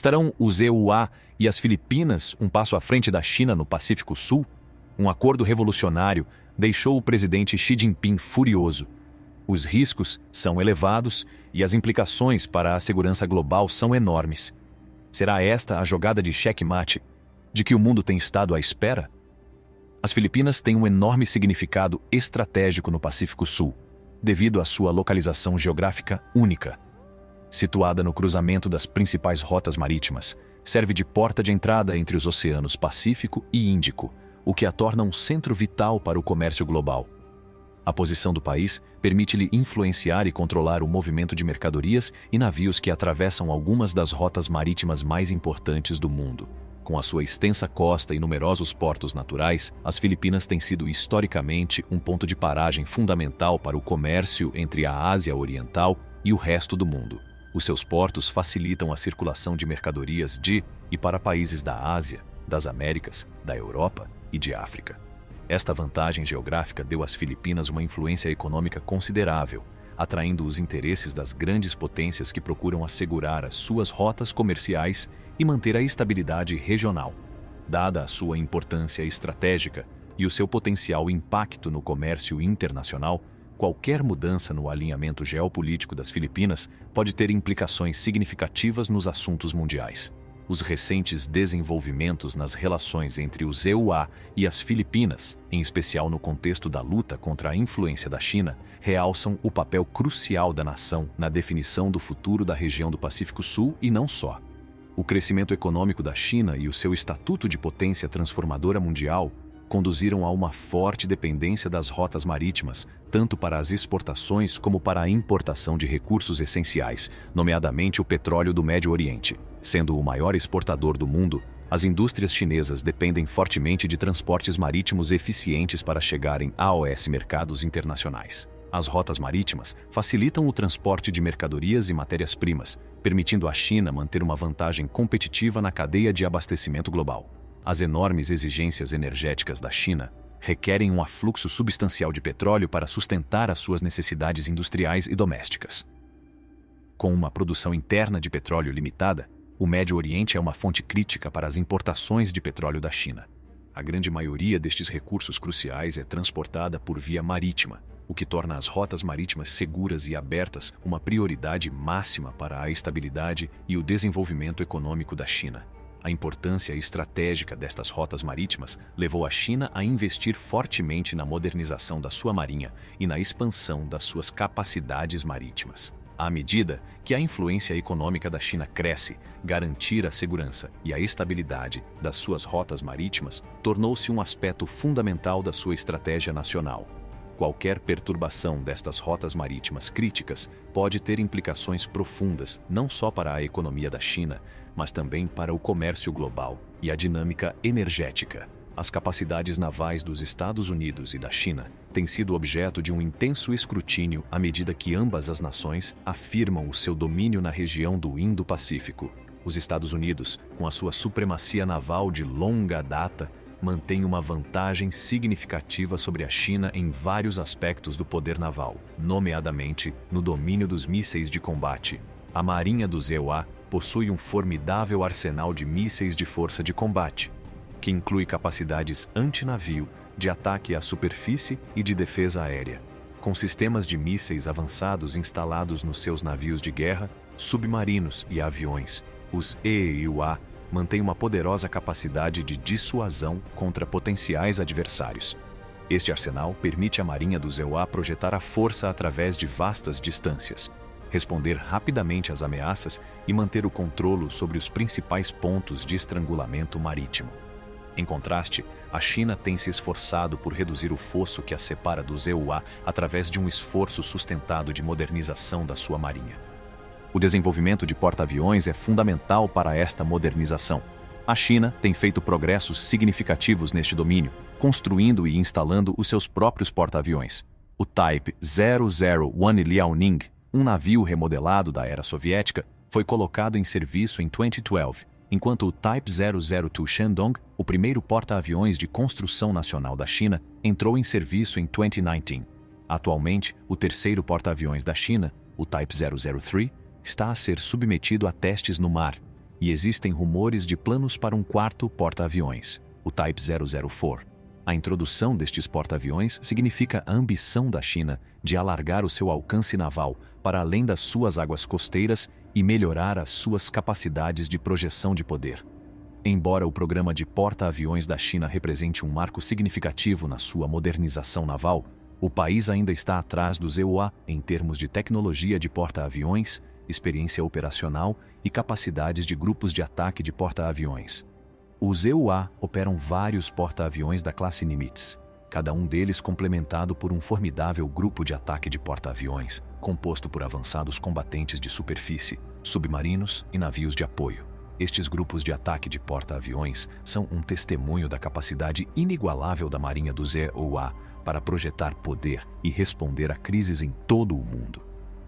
Estarão os EUA e as Filipinas um passo à frente da China no Pacífico Sul? Um acordo revolucionário deixou o presidente Xi Jinping furioso. Os riscos são elevados e as implicações para a segurança global são enormes. Será esta a jogada de checkmate de que o mundo tem estado à espera? As Filipinas têm um enorme significado estratégico no Pacífico Sul, devido à sua localização geográfica única. Situada no cruzamento das principais rotas marítimas, serve de porta de entrada entre os oceanos Pacífico e Índico, o que a torna um centro vital para o comércio global. A posição do país permite-lhe influenciar e controlar o movimento de mercadorias e navios que atravessam algumas das rotas marítimas mais importantes do mundo. Com a sua extensa costa e numerosos portos naturais, as Filipinas têm sido historicamente um ponto de paragem fundamental para o comércio entre a Ásia Oriental e o resto do mundo. Os seus portos facilitam a circulação de mercadorias de e para países da Ásia, das Américas, da Europa e de África. Esta vantagem geográfica deu às Filipinas uma influência econômica considerável, atraindo os interesses das grandes potências que procuram assegurar as suas rotas comerciais e manter a estabilidade regional. Dada a sua importância estratégica e o seu potencial impacto no comércio internacional, qualquer mudança no alinhamento geopolítico das Filipinas pode ter implicações significativas nos assuntos mundiais. Os recentes desenvolvimentos nas relações entre os EUA e as Filipinas, em especial no contexto da luta contra a influência da China, realçam o papel crucial da nação na definição do futuro da região do Pacífico Sul e não só. O crescimento econômico da China e o seu estatuto de potência transformadora mundial conduziram a uma forte dependência das rotas marítimas, tanto para as exportações como para a importação de recursos essenciais, nomeadamente o petróleo do Médio Oriente. Sendo o maior exportador do mundo, as indústrias chinesas dependem fortemente de transportes marítimos eficientes para chegarem aos mercados internacionais. As rotas marítimas facilitam o transporte de mercadorias e matérias-primas, permitindo à China manter uma vantagem competitiva na cadeia de abastecimento global. As enormes exigências energéticas da China requerem um afluxo substancial de petróleo para sustentar as suas necessidades industriais e domésticas. Com uma produção interna de petróleo limitada, o Médio Oriente é uma fonte crítica para as importações de petróleo da China. A grande maioria destes recursos cruciais é transportada por via marítima, o que torna as rotas marítimas seguras e abertas uma prioridade máxima para a estabilidade e o desenvolvimento econômico da China. A importância estratégica destas rotas marítimas levou a China a investir fortemente na modernização da sua marinha e na expansão das suas capacidades marítimas. À medida que a influência econômica da China cresce, garantir a segurança e a estabilidade das suas rotas marítimas tornou-se um aspecto fundamental da sua estratégia nacional. Qualquer perturbação destas rotas marítimas críticas pode ter implicações profundas não só para a economia da China, mas também para o comércio global e a dinâmica energética. As capacidades navais dos Estados Unidos e da China têm sido objeto de um intenso escrutínio à medida que ambas as nações afirmam o seu domínio na região do Indo-Pacífico. Os Estados Unidos, com a sua supremacia naval de longa data, mantém uma vantagem significativa sobre a China em vários aspectos do poder naval, nomeadamente no domínio dos mísseis de combate. A Marinha dos EUA possui um formidável arsenal de mísseis de força de combate, que inclui capacidades antinavio, de ataque à superfície e de defesa aérea. Com sistemas de mísseis avançados instalados nos seus navios de guerra, submarinos e aviões, os EUA mantêm uma poderosa capacidade de dissuasão contra potenciais adversários. Este arsenal permite à Marinha dos EUA projetar a força através de vastas distâncias, responder rapidamente às ameaças e manter o controle sobre os principais pontos de estrangulamento marítimo. Em contraste, a China tem se esforçado por reduzir o fosso que a separa dos EUA através de um esforço sustentado de modernização da sua marinha. O desenvolvimento de porta-aviões é fundamental para esta modernização. A China tem feito progressos significativos neste domínio, construindo e instalando os seus próprios porta-aviões. O Type 001 Liaoning, um navio remodelado da era soviética, foi colocado em serviço em 2012, enquanto o Type 002 Shandong, o primeiro porta-aviões de construção nacional da China, entrou em serviço em 2019. Atualmente, o terceiro porta-aviões da China, o Type 003, está a ser submetido a testes no mar. e existem rumores de planos para um quarto porta-aviões, o Type 004. A introdução destes porta-aviões significa a ambição da China de alargar o seu alcance naval para além das suas águas costeiras e melhorar as suas capacidades de projeção de poder. Embora o programa de porta-aviões da China represente um marco significativo na sua modernização naval, o país ainda está atrás dos EUA em termos de tecnologia de porta-aviões, experiência operacional e capacidades de grupos de ataque de porta-aviões. Os EUA operam vários porta-aviões da classe Nimitz, cada um deles complementado por um formidável grupo de ataque de porta-aviões, composto por avançados combatentes de superfície, submarinos e navios de apoio. Estes grupos de ataque de porta-aviões são um testemunho da capacidade inigualável da Marinha dos EUA para projetar poder e responder a crises em todo o mundo.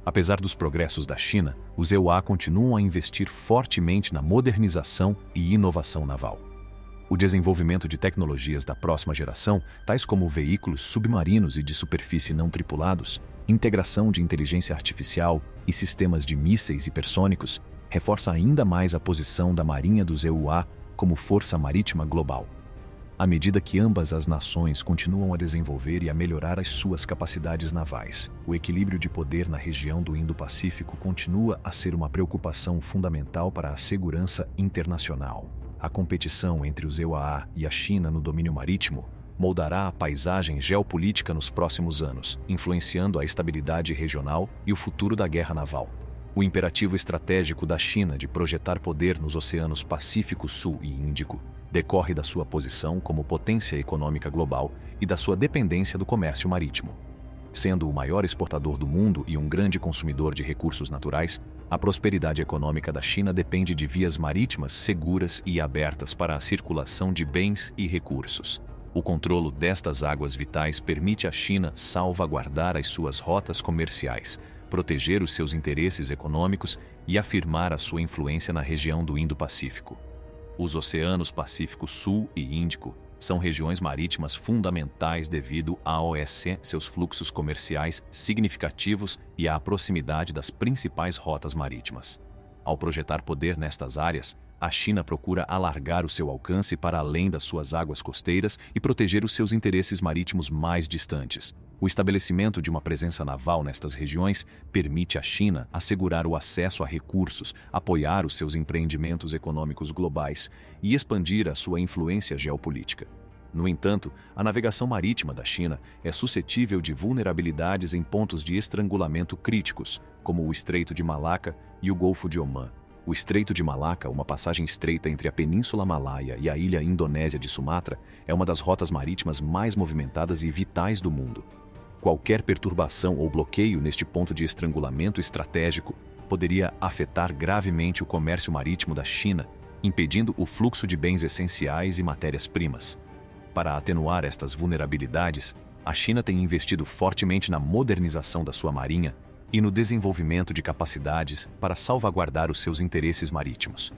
Apesar dos progressos da China, os EUA continuam a investir fortemente na modernização e inovação naval. O desenvolvimento de tecnologias da próxima geração, tais como veículos submarinos e de superfície não tripulados, integração de inteligência artificial e sistemas de mísseis hipersônicos, reforça ainda mais a posição da Marinha dos EUA como força marítima global. À medida que ambas as nações continuam a desenvolver e a melhorar as suas capacidades navais, o equilíbrio de poder na região do Indo-Pacífico continua a ser uma preocupação fundamental para a segurança internacional. A competição entre os EUA e a China no domínio marítimo moldará a paisagem geopolítica nos próximos anos, influenciando a estabilidade regional e o futuro da guerra naval. O imperativo estratégico da China de projetar poder nos oceanos Pacífico Sul e Índico decorre da sua posição como potência econômica global e da sua dependência do comércio marítimo. Sendo o maior exportador do mundo e um grande consumidor de recursos naturais, a prosperidade econômica da China depende de vias marítimas seguras e abertas para a circulação de bens e recursos. O controle destas águas vitais permite à China salvaguardar as suas rotas comerciais, proteger os seus interesses econômicos e afirmar a sua influência na região do Indo-Pacífico. Os oceanos Pacífico Sul e Índico são regiões marítimas fundamentais devido a seus fluxos comerciais significativos e à proximidade das principais rotas marítimas. Ao projetar poder nestas áreas, a China procura alargar o seu alcance para além das suas águas costeiras e proteger os seus interesses marítimos mais distantes. O estabelecimento de uma presença naval nestas regiões permite à China assegurar o acesso a recursos, apoiar os seus empreendimentos econômicos globais e expandir a sua influência geopolítica. No entanto, a navegação marítima da China é suscetível de vulnerabilidades em pontos de estrangulamento críticos, como o Estreito de Malaca e o Golfo de Omã. O Estreito de Malaca, uma passagem estreita entre a Península Malaia e a ilha indonésia de Sumatra, é uma das rotas marítimas mais movimentadas e vitais do mundo. Qualquer perturbação ou bloqueio neste ponto de estrangulamento estratégico poderia afetar gravemente o comércio marítimo da China, impedindo o fluxo de bens essenciais e matérias-primas. Para atenuar estas vulnerabilidades, a China tem investido fortemente na modernização da sua marinha e no desenvolvimento de capacidades para salvaguardar os seus interesses marítimos.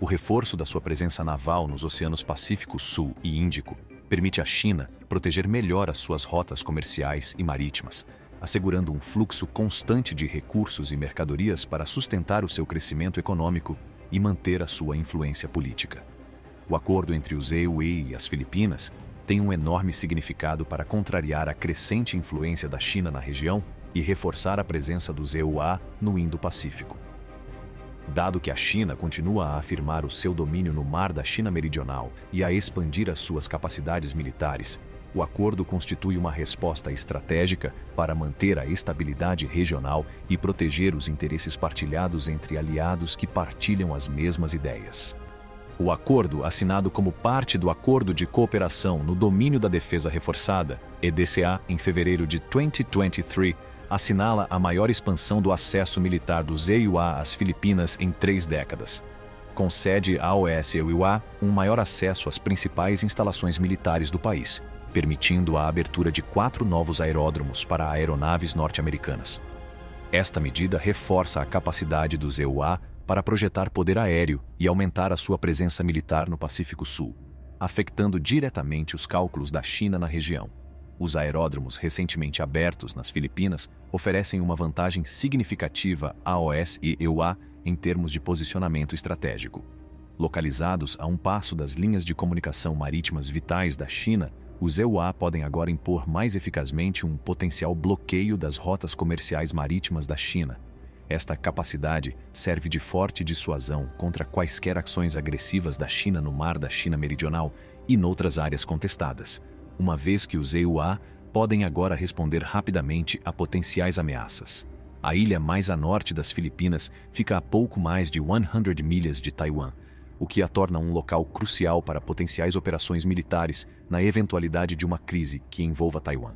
O reforço da sua presença naval nos oceanos Pacífico Sul e Índico permite à China proteger melhor as suas rotas comerciais e marítimas, assegurando um fluxo constante de recursos e mercadorias para sustentar o seu crescimento econômico e manter a sua influência política. O acordo entre os EUA e as Filipinas tem um enorme significado para contrariar a crescente influência da China na região e reforçar a presença dos EUA no Indo-Pacífico. Dado que a China continua a afirmar o seu domínio no Mar da China Meridional e a expandir as suas capacidades militares, o acordo constitui uma resposta estratégica para manter a estabilidade regional e proteger os interesses partilhados entre aliados que partilham as mesmas ideias. O acordo, assinado como parte do Acordo de Cooperação no Domínio da Defesa Reforçada, EDCA, em fevereiro de 2023, assinala a maior expansão do acesso militar dos EUA às Filipinas em 3 décadas. Concede à EUA um maior acesso às principais instalações militares do país, permitindo a abertura de 4 novos aeródromos para aeronaves norte-americanas. Esta medida reforça a capacidade dos EUA para projetar poder aéreo e aumentar a sua presença militar no Pacífico Sul, afetando diretamente os cálculos da China na região. Os aeródromos recentemente abertos nas Filipinas oferecem uma vantagem significativa à AOS e EUA em termos de posicionamento estratégico. Localizados a um passo das linhas de comunicação marítimas vitais da China, os EUA podem agora impor mais eficazmente um potencial bloqueio das rotas comerciais marítimas da China. Esta capacidade serve de forte dissuasão contra quaisquer ações agressivas da China no Mar da China Meridional e noutras áreas contestadas, uma vez que os EUA podem agora responder rapidamente a potenciais ameaças. A ilha mais a norte das Filipinas fica a pouco mais de 100 milhas de Taiwan, o que a torna um local crucial para potenciais operações militares na eventualidade de uma crise que envolva Taiwan.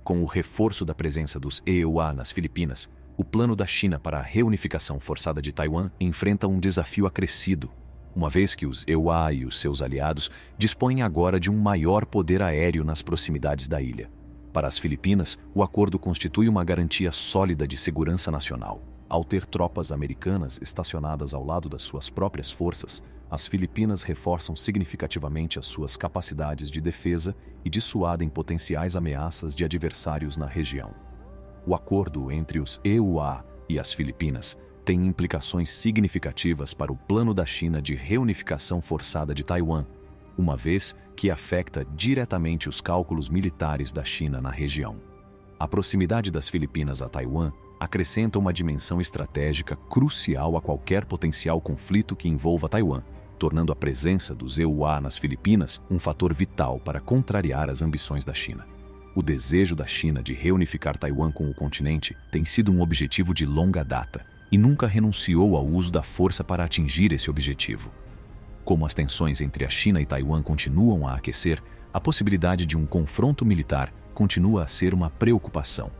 Com o reforço da presença dos EUA nas Filipinas, o plano da China para a reunificação forçada de Taiwan enfrenta um desafio acrescido, uma vez que os EUA e os seus aliados dispõem agora de um maior poder aéreo nas proximidades da ilha. Para as Filipinas, o acordo constitui uma garantia sólida de segurança nacional. Ao ter tropas americanas estacionadas ao lado das suas próprias forças, as Filipinas reforçam significativamente as suas capacidades de defesa e dissuadem potenciais ameaças de adversários na região. O acordo entre os EUA e as Filipinas tem implicações significativas para o plano da China de reunificação forçada de Taiwan, uma vez que afeta diretamente os cálculos militares da China na região. A proximidade das Filipinas a Taiwan acrescenta uma dimensão estratégica crucial a qualquer potencial conflito que envolva Taiwan, tornando a presença dos EUA nas Filipinas um fator vital para contrariar as ambições da China. O desejo da China de reunificar Taiwan com o continente tem sido um objetivo de longa data e nunca renunciou ao uso da força para atingir esse objetivo. Como as tensões entre a China e Taiwan continuam a aquecer, a possibilidade de um confronto militar continua a ser uma preocupação.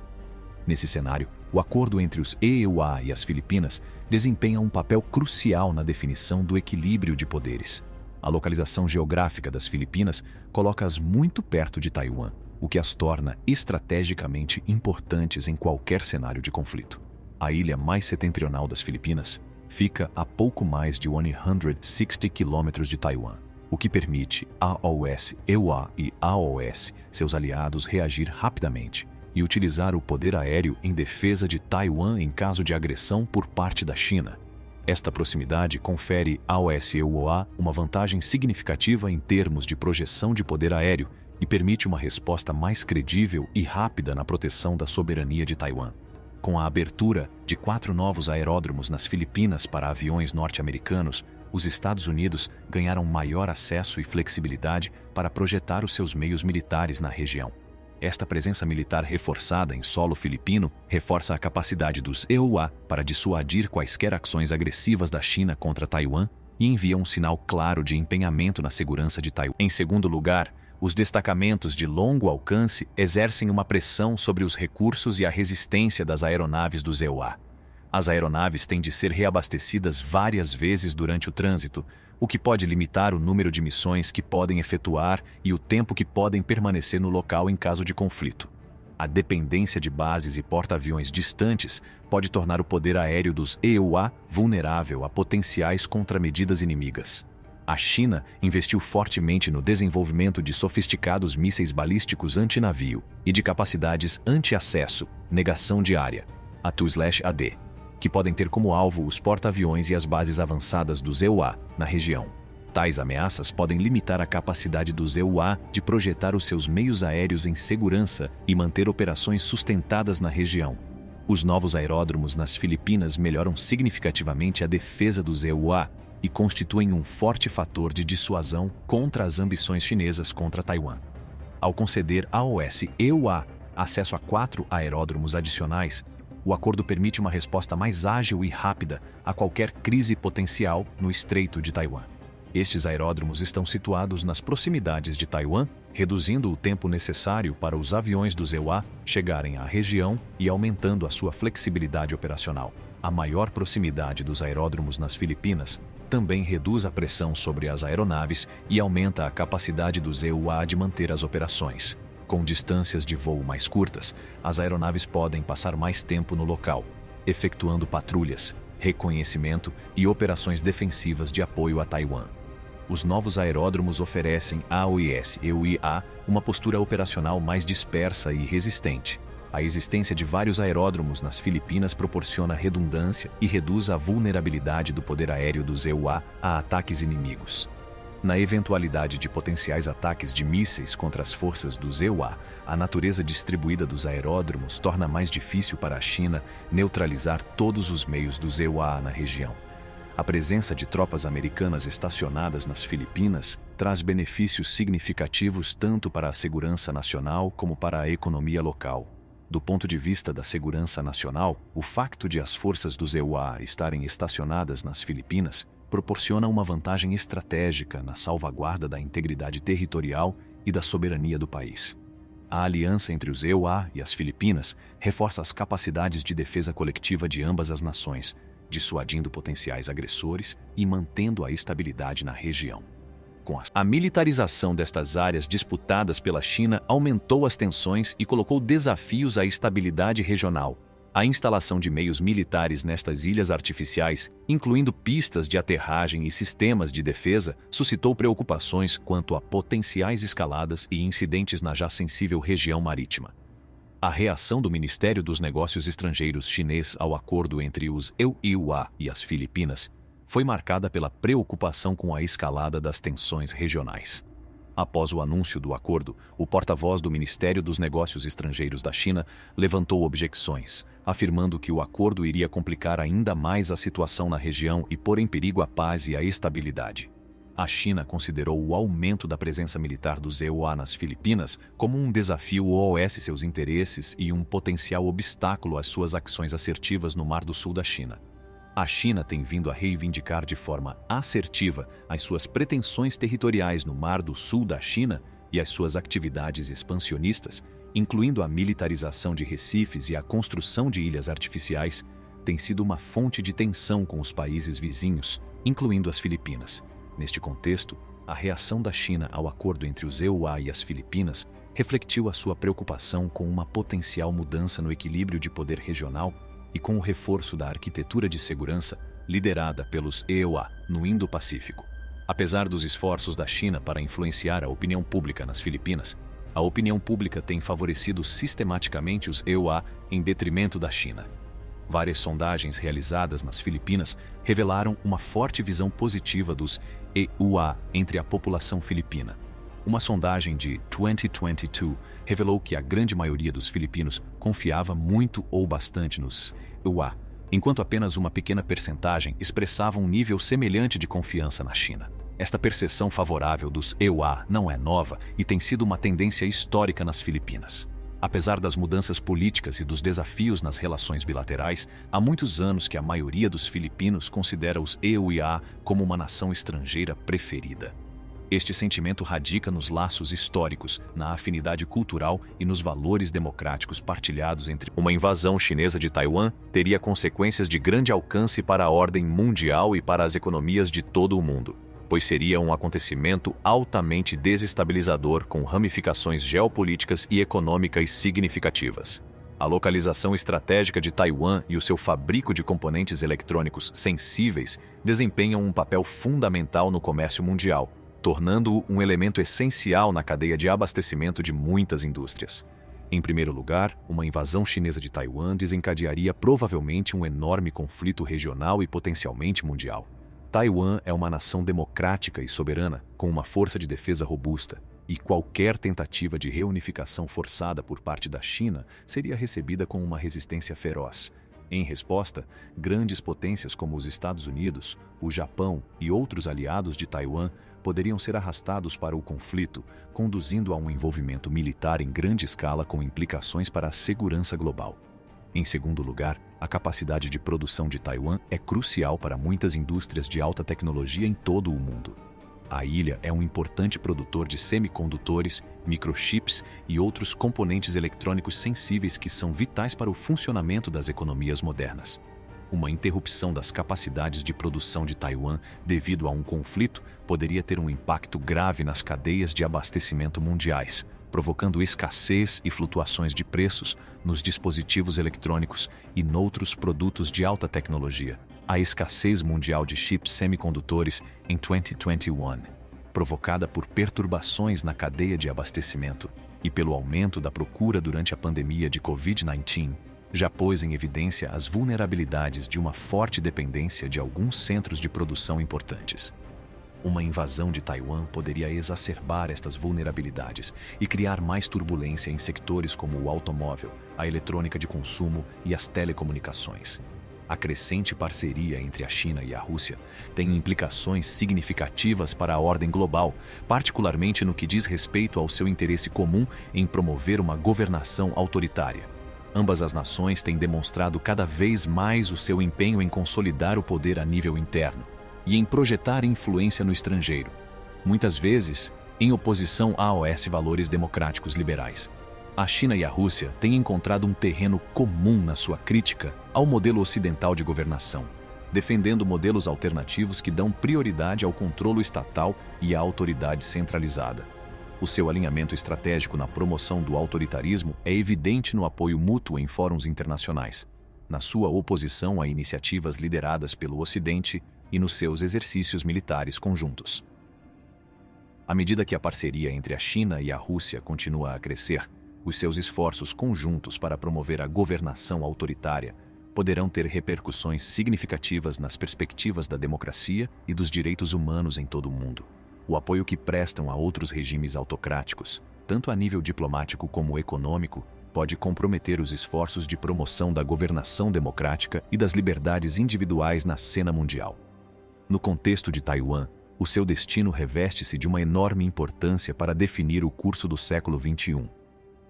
Nesse cenário, o acordo entre os EUA e as Filipinas desempenha um papel crucial na definição do equilíbrio de poderes. A localização geográfica das Filipinas coloca-as muito perto de Taiwan, o que as torna estrategicamente importantes em qualquer cenário de conflito. A ilha mais setentrional das Filipinas fica a pouco mais de 160 quilômetros de Taiwan, o que permite a AOS, EUA e AOS, seus aliados, reagir rapidamente e utilizar o poder aéreo em defesa de Taiwan em caso de agressão por parte da China. Esta proximidade confere à AOS e EUA uma vantagem significativa em termos de projeção de poder aéreo e permite uma resposta mais credível e rápida na proteção da soberania de Taiwan. Com a abertura de 4 novos aeródromos nas Filipinas para aviões norte-americanos, os Estados Unidos ganharam maior acesso e flexibilidade para projetar os seus meios militares na região. Esta presença militar reforçada em solo filipino reforça a capacidade dos EUA para dissuadir quaisquer ações agressivas da China contra Taiwan e envia um sinal claro de empenhamento na segurança de Taiwan. Em segundo lugar, os destacamentos de longo alcance exercem uma pressão sobre os recursos e a resistência das aeronaves dos EUA. As aeronaves têm de ser reabastecidas várias vezes durante o trânsito, o que pode limitar o número de missões que podem efetuar e o tempo que podem permanecer no local em caso de conflito. A dependência de bases e porta-aviões distantes pode tornar o poder aéreo dos EUA vulnerável a potenciais contramedidas inimigas. A China investiu fortemente no desenvolvimento de sofisticados mísseis balísticos antinavio e de capacidades anti-acesso, negação de área, AT/AD, que podem ter como alvo os porta-aviões e as bases avançadas dos EUA na região. Tais ameaças podem limitar a capacidade dos EUA de projetar os seus meios aéreos em segurança e manter operações sustentadas na região. Os novos aeródromos nas Filipinas melhoram significativamente a defesa dos EUA e constituem um forte fator de dissuasão contra as ambições chinesas contra Taiwan. Ao conceder à AOS EUA acesso a 4 aeródromos adicionais, o acordo permite uma resposta mais ágil e rápida a qualquer crise potencial no Estreito de Taiwan. Estes aeródromos estão situados nas proximidades de Taiwan, reduzindo o tempo necessário para os aviões dos EUA chegarem à região e aumentando a sua flexibilidade operacional. A maior proximidade dos aeródromos nas Filipinas também reduz a pressão sobre as aeronaves e aumenta a capacidade dos EUA de manter as operações. Com distâncias de voo mais curtas, as aeronaves podem passar mais tempo no local, efetuando patrulhas, reconhecimento e operações defensivas de apoio a Taiwan. Os novos aeródromos oferecem ao EUIA uma postura operacional mais dispersa e resistente. A existência de vários aeródromos nas Filipinas proporciona redundância e reduz a vulnerabilidade do poder aéreo dos EUA a ataques inimigos. Na eventualidade de potenciais ataques de mísseis contra as forças dos EUA, a natureza distribuída dos aeródromos torna mais difícil para a China neutralizar todos os meios dos EUA na região. A presença de tropas americanas estacionadas nas Filipinas traz benefícios significativos tanto para a segurança nacional como para a economia local. Do ponto de vista da segurança nacional, o facto de as forças dos EUA estarem estacionadas nas Filipinas proporciona uma vantagem estratégica na salvaguarda da integridade territorial e da soberania do país. A aliança entre os EUA e as Filipinas reforça as capacidades de defesa coletiva de ambas as nações, dissuadindo potenciais agressores e mantendo a estabilidade na região. A militarização destas áreas disputadas pela China aumentou as tensões e colocou desafios à estabilidade regional. A instalação de meios militares nestas ilhas artificiais, incluindo pistas de aterragem e sistemas de defesa, suscitou preocupações quanto a potenciais escaladas e incidentes na já sensível região marítima. A reação do Ministério dos Negócios Estrangeiros chinês ao acordo entre os EUA e as Filipinas foi marcada pela preocupação com a escalada das tensões regionais. Após o anúncio do acordo, o porta-voz do Ministério dos Negócios Estrangeiros da China levantou objeções, afirmando que o acordo iria complicar ainda mais a situação na região e pôr em perigo a paz e a estabilidade. A China considerou o aumento da presença militar dos EUA nas Filipinas como um desafio aos seus interesses e um potencial obstáculo às suas ações assertivas no Mar do Sul da China. A China tem vindo a reivindicar de forma assertiva as suas pretensões territoriais no Mar do Sul da China e as suas atividades expansionistas, incluindo a militarização de recifes e a construção de ilhas artificiais, tem sido uma fonte de tensão com os países vizinhos, incluindo as Filipinas. Neste contexto, a reação da China ao acordo entre os EUA e as Filipinas refletiu a sua preocupação com uma potencial mudança no equilíbrio de poder regional e com o reforço da arquitetura de segurança liderada pelos EUA no Indo-Pacífico. Apesar dos esforços da China para influenciar a opinião pública nas Filipinas, a opinião pública tem favorecido sistematicamente os EUA em detrimento da China. Várias sondagens realizadas nas Filipinas revelaram uma forte visão positiva dos EUA entre a população filipina. Uma sondagem de 2022 revelou que a grande maioria dos filipinos confiava muito ou bastante nos EUA, enquanto apenas uma pequena percentagem expressava um nível semelhante de confiança na China. Esta percepção favorável dos EUA não é nova e tem sido uma tendência histórica nas Filipinas. Apesar das mudanças políticas e dos desafios nas relações bilaterais, há muitos anos que a maioria dos filipinos considera os EUA como uma nação estrangeira preferida. Este sentimento radica nos laços históricos, na afinidade cultural e nos valores democráticos partilhados entre. Uma invasão chinesa de Taiwan teria consequências de grande alcance para a ordem mundial e para as economias de todo o mundo, pois seria um acontecimento altamente desestabilizador com ramificações geopolíticas e econômicas significativas. A localização estratégica de Taiwan e o seu fabrico de componentes eletrônicos sensíveis desempenham um papel fundamental no comércio mundial, tornando-o um elemento essencial na cadeia de abastecimento de muitas indústrias. Em primeiro lugar, uma invasão chinesa de Taiwan desencadearia provavelmente um enorme conflito regional e potencialmente mundial. Taiwan é uma nação democrática e soberana, com uma força de defesa robusta, e qualquer tentativa de reunificação forçada por parte da China seria recebida com uma resistência feroz. Em resposta, grandes potências como os Estados Unidos, o Japão e outros aliados de Taiwan poderiam ser arrastados para o conflito, conduzindo a um envolvimento militar em grande escala com implicações para a segurança global. Em segundo lugar, a capacidade de produção de Taiwan é crucial para muitas indústrias de alta tecnologia em todo o mundo. A ilha é um importante produtor de semicondutores, microchips e outros componentes eletrônicos sensíveis que são vitais para o funcionamento das economias modernas. Uma interrupção das capacidades de produção de Taiwan devido a um conflito poderia ter um impacto grave nas cadeias de abastecimento mundiais, provocando escassez e flutuações de preços nos dispositivos eletrônicos e noutros produtos de alta tecnologia. A escassez mundial de chips semicondutores em 2021 provocada por perturbações na cadeia de abastecimento e pelo aumento da procura durante a pandemia de Covid-19, já pôs em evidência as vulnerabilidades de uma forte dependência de alguns centros de produção importantes. Uma invasão de Taiwan poderia exacerbar estas vulnerabilidades e criar mais turbulência em setores como o automóvel, a eletrônica de consumo e as telecomunicações. A crescente parceria entre a China e a Rússia tem implicações significativas para a ordem global, particularmente no que diz respeito ao seu interesse comum em promover uma governação autoritária. Ambas as nações têm demonstrado cada vez mais o seu empenho em consolidar o poder a nível interno e em projetar influência no estrangeiro, muitas vezes em oposição aos valores democráticos liberais. A China e a Rússia têm encontrado um terreno comum na sua crítica ao modelo ocidental de governação, defendendo modelos alternativos que dão prioridade ao controle estatal e à autoridade centralizada. O seu alinhamento estratégico na promoção do autoritarismo é evidente no apoio mútuo em fóruns internacionais, na sua oposição a iniciativas lideradas pelo Ocidente e nos seus exercícios militares conjuntos. À medida que a parceria entre a China e a Rússia continua a crescer, os seus esforços conjuntos para promover a governação autoritária poderão ter repercussões significativas nas perspectivas da democracia e dos direitos humanos em todo o mundo. O apoio que prestam a outros regimes autocráticos, tanto a nível diplomático como econômico, pode comprometer os esforços de promoção da governação democrática e das liberdades individuais na cena mundial. No contexto de Taiwan, o seu destino reveste-se de uma enorme importância para definir o curso do século XXI.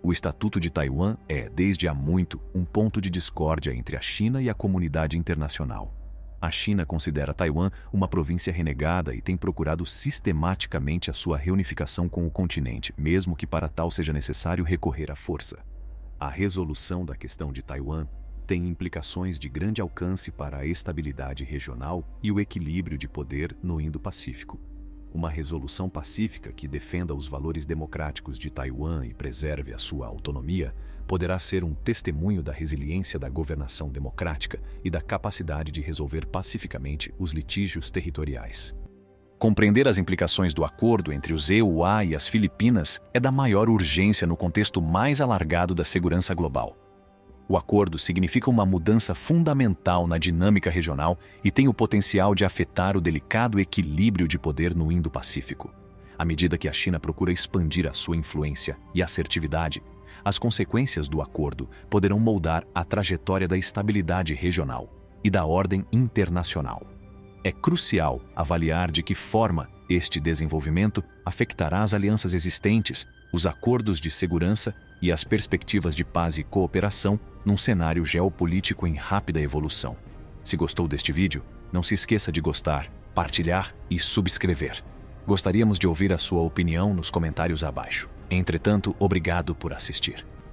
O Estatuto de Taiwan é, desde há muito, um ponto de discórdia entre a China e a comunidade internacional. A China considera Taiwan uma província renegada e tem procurado sistematicamente a sua reunificação com o continente, mesmo que para tal seja necessário recorrer à força. A resolução da questão de Taiwan tem implicações de grande alcance para a estabilidade regional e o equilíbrio de poder no Indo-Pacífico. Uma resolução pacífica que defenda os valores democráticos de Taiwan e preserve a sua autonomia poderá ser um testemunho da resiliência da governação democrática e da capacidade de resolver pacificamente os litígios territoriais. Compreender as implicações do acordo entre os EUA e as Filipinas é da maior urgência no contexto mais alargado da segurança global. O acordo significa uma mudança fundamental na dinâmica regional e tem o potencial de afetar o delicado equilíbrio de poder no Indo-Pacífico. À medida que a China procura expandir a sua influência e assertividade, as consequências do acordo poderão moldar a trajetória da estabilidade regional e da ordem internacional. É crucial avaliar de que forma este desenvolvimento afetará as alianças existentes, os acordos de segurança e as perspectivas de paz e cooperação num cenário geopolítico em rápida evolução. Se gostou deste vídeo, não se esqueça de gostar, partilhar e subscrever. Gostaríamos de ouvir a sua opinião nos comentários abaixo. Entretanto, obrigado por assistir.